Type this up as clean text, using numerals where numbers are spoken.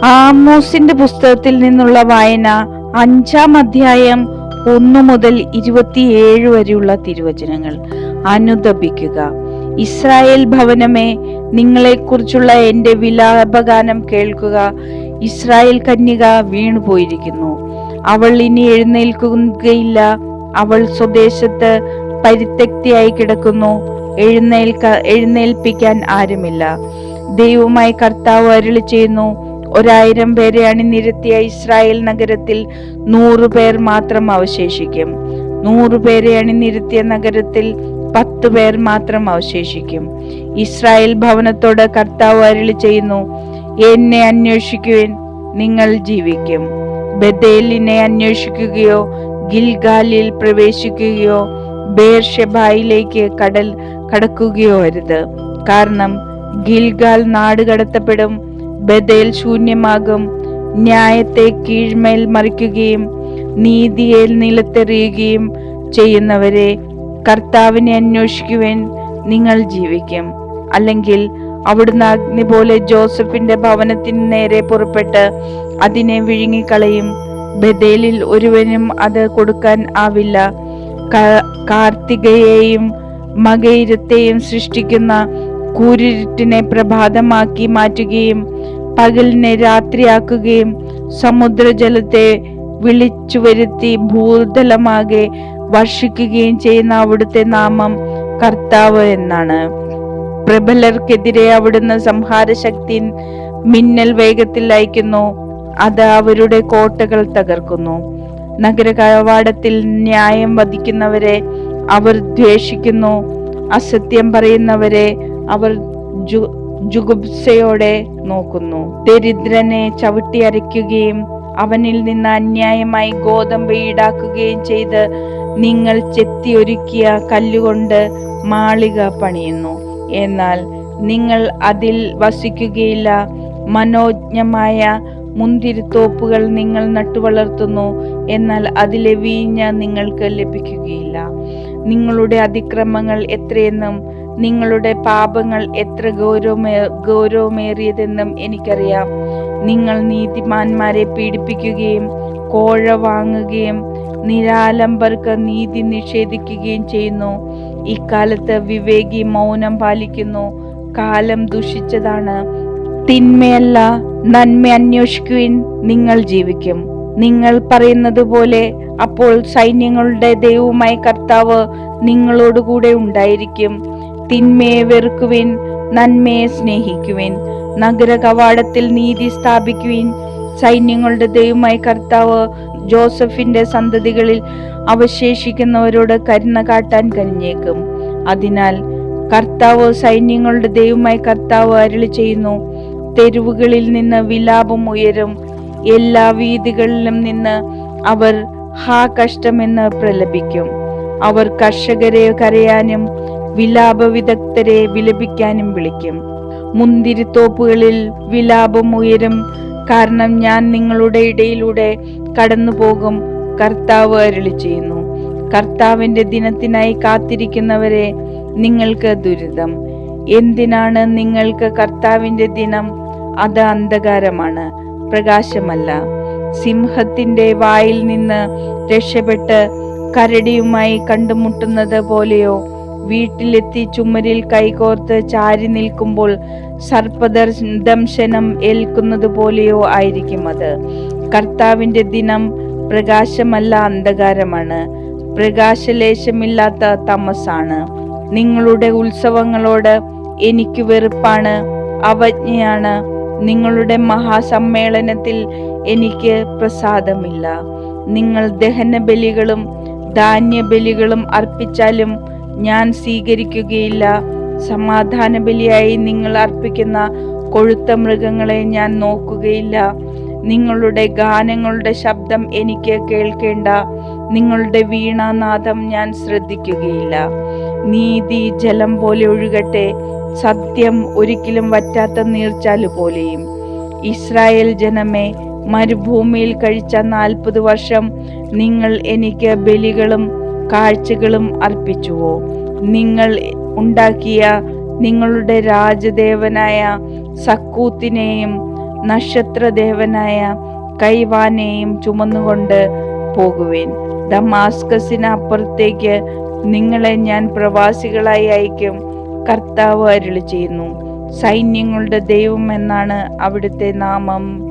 ആമോസിന്റെ പുസ്തകത്തിൽ നിന്നുള്ള വായന 5-ാം അധ്യായം 1 മുതൽ 27 വരെയുള്ള തിരുവചനങ്ങൾ. അനുതപിക്കുക. ഇസ്രായേൽ ഭവനമേ, നിങ്ങളെക്കുറിച്ചുള്ള എന്റെ വിലാപഗാനം കേൾക്കുക. ഇസ്രായേൽ കന്യക വീണുപോയിരിക്കുന്നു, അവൾ ഇനി എഴുന്നേൽക്കുകയില്ല. അവൾ സ്വദേശത്ത് പരിത്യക്തിയായി കിടക്കുന്നു, എഴുന്നേൽപ്പിക്കാൻ ആരുമില്ല. ദൈവമായ കർത്താവ് അരുളി ചെയ്യുന്നു, 1000 പേരെ അണിനിരത്തിയ ഇസ്രായേൽ നഗരത്തിൽ 100 പേർ മാത്രം അവശേഷിക്കും. 100 പേരെ അണിനിരത്തിയ നഗരത്തിൽ 10 പേർ മാത്രം അവശേഷിക്കും. ഇസ്രായേൽ ഭവനത്തോട് കർത്താവ് അരുളി ചെയ്യുന്നു, എന്നെ അന്വേഷിക്കുവിൻ, നിങ്ങൾ ജീവിക്കും. ബേഥേലിനെ അന്വേഷിക്കുകയോ ഗിൽഗാലിൽ പ്രവേശിക്കുകയോ ബേർഷെബായിലേക്ക് കടക്കുകയോ അരുത്. കാരണം ഗിൽഗാൽ നാട് കടത്തപ്പെടും, ബേഥേൽ ശൂന്യമാകും. ന്യായത്തെ കീഴ്മേൽ മറിക്കുകയും നീതിയെ നിലത്തെറിയുകയും ചെയ്യുന്നവരെ, കർത്താവിനെ അന്വേഷിക്കുവാൻ നിങ്ങൾ ജീവിക്കും. അല്ലെങ്കിൽ അവിടുന്ന് അഗ്നി പോലെ ജോസഫിന്റെ ഭവനത്തിന് നേരെ പുറപ്പെട്ട് അതിനെ വിഴുങ്ങിക്കളയും. ബേഥേലിൽ ഒരുവനും അത് കൊടുക്കാൻ ആവില്ല. കാർത്തികയെയും മകയിരത്തെയും സൃഷ്ടിക്കുന്ന കൂരിരുട്ടിനെ പ്രഭാതമാക്കി മാറ്റുകയും പകലിനെ രാത്രിയാക്കുകയും സമുദ്രജലത്തെ വിളിച്ചു വരുത്തി ഭൂതലമാകെ വർഷിക്കുകയും ചെയ്യുന്ന അവിടുത്തെ നാമം കർത്താവ് എന്നാണ്. പ്രബലർക്കെതിരെ അവിടുന്ന് സംഹാരശക്തി മിന്നൽ വേഗത്തിൽ അയക്കുന്നു. അത് അവരുടെ കോട്ടകൾ തകർക്കുന്നു. നഗര കവാടത്തിൽ ന്യായം വധിക്കുന്നവരെ അവർ ദ്വേഷിക്കുന്നു. അസത്യം പറയുന്നവരെ അവർ ജുഗുപ്സയോടെ നോക്കുന്നു. ദരിദ്രനെ ചവിട്ടി അരയ്ക്കുകയും അവനിൽ നിന്ന് അന്യായമായി ഗോതമ്പ് ഈടാക്കുകയും ചെയ്ത് നിങ്ങൾ ചെത്തിയൊരുക്കിയ കല്ലുകൊണ്ട് മാളിക പണിയുന്നു. എന്നാൽ നിങ്ങൾ അതിൽ വസിക്കുകയില്ല. മനോജ്ഞമായ മുന്തിരിത്തോപ്പുകൾ നിങ്ങൾ നട്ടുവളർത്തുന്നു, എന്നാൽ അതിലെ വീഞ്ഞ നിങ്ങൾക്ക് ലഭിക്കുകയില്ല. നിങ്ങളുടെ അതിക്രമങ്ങൾ എത്രയെന്നും നിങ്ങളുടെ പാപങ്ങൾ എത്ര ഗൗരവമേറിയതെന്നും എനിക്കറിയാം. നിങ്ങൾ നീതിമാന്മാരെ പീഡിപ്പിക്കുകയും കോഴ വാങ്ങുകയും നിരാലംബർക്ക് നീതി നിഷേധിക്കുകയും ചെയ്യുന്നു. ഇക്കാലത്ത് വിവേകി മൗനം പാലിക്കുന്നു. കാലം ദുഷിച്ചതാണ്. തിന്മയല്ല, നന്മ അന്വേഷിക്കുവിൻ, നിങ്ങൾ ജീവിക്കും. നിങ്ങൾ പറയുന്നത് പോലെ അപ്പോൾ സൈന്യങ്ങളുടെ ദൈവമായ കർത്താവ് നിങ്ങളോടുകൂടെ ഉണ്ടായിരിക്കും. തിന്മയെ വെറുക്കുവിൻ, നന്മയെ സ്നേഹിക്കുവിൻ. നഗര കവാടത്തിൽ നീതി സ്ഥാപിക്കുവിൻ. സൈന്യങ്ങളുടെ ദൈവമായ കർത്താവ് ജോസഫിന്റെ സന്തതികളിൽ അവശേഷിക്കുന്നവരോട് കരുണ കാട്ടാൻ കഴിഞ്ഞേക്കും. അതിനാൽ കർത്താവ്, സൈന്യങ്ങളുടെ ദൈവമായ കർത്താവ് അരുളി ചെയ്യുന്നു, തെരുവുകളിൽ നിന്ന് വിലാപം ഉയരും. എല്ലാ വീഥികളിലും നിന്ന് അവർ ഹാ കഷ്ടമെന്ന് പ്രലപിക്കും. അവർ കർഷകരെ കരയാനും വിലാപ വിദഗ്ധരെ വിലപിക്കാനും വിളിക്കും. മുന്തിരിത്തോപ്പുകളിൽ വിലാപം ഉയരും, കാരണം ഞാൻ നിങ്ങളുടെ ഇടയിലൂടെ കടന്നു പോകും. കർത്താവ് അരുളി ചെയ്യുന്നു. കർത്താവിന്റെ ദിനത്തിനായി കാത്തിരിക്കുന്നവരെ, നിങ്ങൾക്ക് ദുരിതം. എന്തിനാണ് നിങ്ങൾക്ക് കർത്താവിന്റെ ദിനം? അത് അന്ധകാരമാണ്, പ്രകാശമല്ല. സിംഹത്തിന്റെ വായിൽ നിന്ന് രക്ഷപ്പെട്ട് കരടിയുമായി കണ്ടുമുട്ടുന്നത് പോലെയോ, വീട്ടിലെത്തി ചുമരിൽ കൈകോർത്ത് ചാരി നിൽക്കുമ്പോൾ സർപ്പദംശനം ഏൽക്കുന്നത് പോലെയോ ആയിരിക്കും അത്. കർത്താവിന്റെ ദിനം പ്രകാശമല്ല, അന്ധകാരമാണ്, പ്രകാശലേശമില്ലാത്ത തമസാണ്. നിങ്ങളുടെ ഉത്സവങ്ങളോട് എനിക്ക് വെറുപ്പാണ്, അവജ്ഞയാണ്. നിങ്ങളുടെ മഹാസമ്മേളനത്തിൽ എനിക്ക് പ്രസാദമില്ല. നിങ്ങൾ ദഹനബലികളും ധാന്യബലികളും അർപ്പിച്ചാലും ഞാൻ സ്വീകരിക്കുകയില്ല. സമാധാന ബലിയായി നിങ്ങൾ അർപ്പിക്കുന്ന കൊഴുത്ത മൃഗങ്ങളെ ഞാൻ നോക്കുകയില്ല. നിങ്ങളുടെ ഗാനങ്ങളുടെ ശബ്ദം എനിക്ക് കേൾക്കേണ്ട. നിങ്ങളുടെ വീണാനാദം ഞാൻ ശ്രദ്ധിക്കുകയില്ല. നീതി ജലം പോലെ ഒഴുകട്ടെ, സത്യം ഒരിക്കലും വറ്റാത്ത നീർച്ചാല് പോലെയും. ഇസ്രായേൽ ജനമേ, മരുഭൂമിയിൽ കഴിച്ച 40 വർഷം നിങ്ങൾ എനിക്ക് ബലികളും കാഴ്ചകളും അർപ്പിച്ചുവോ? നിങ്ങൾ ഉണ്ടാക്കിയ നിങ്ങളുടെ രാജദേവനായ സക്കൂത്തിനെയും നക്ഷത്രദേവനായ കൈവാനെയും ചുമന്നുകൊണ്ട് പോകുവിൻ. ദമാസ്കസിന് അപ്പുറത്തേക്ക് നിങ്ങളെ ഞാൻ പ്രവാസികളായി അയക്കും. കർത്താവ് അരുളി ചെയ്യുന്നു. സൈന്യങ്ങളുടെ ദൈവം എന്നാണ് അവിടുത്തെ നാമം.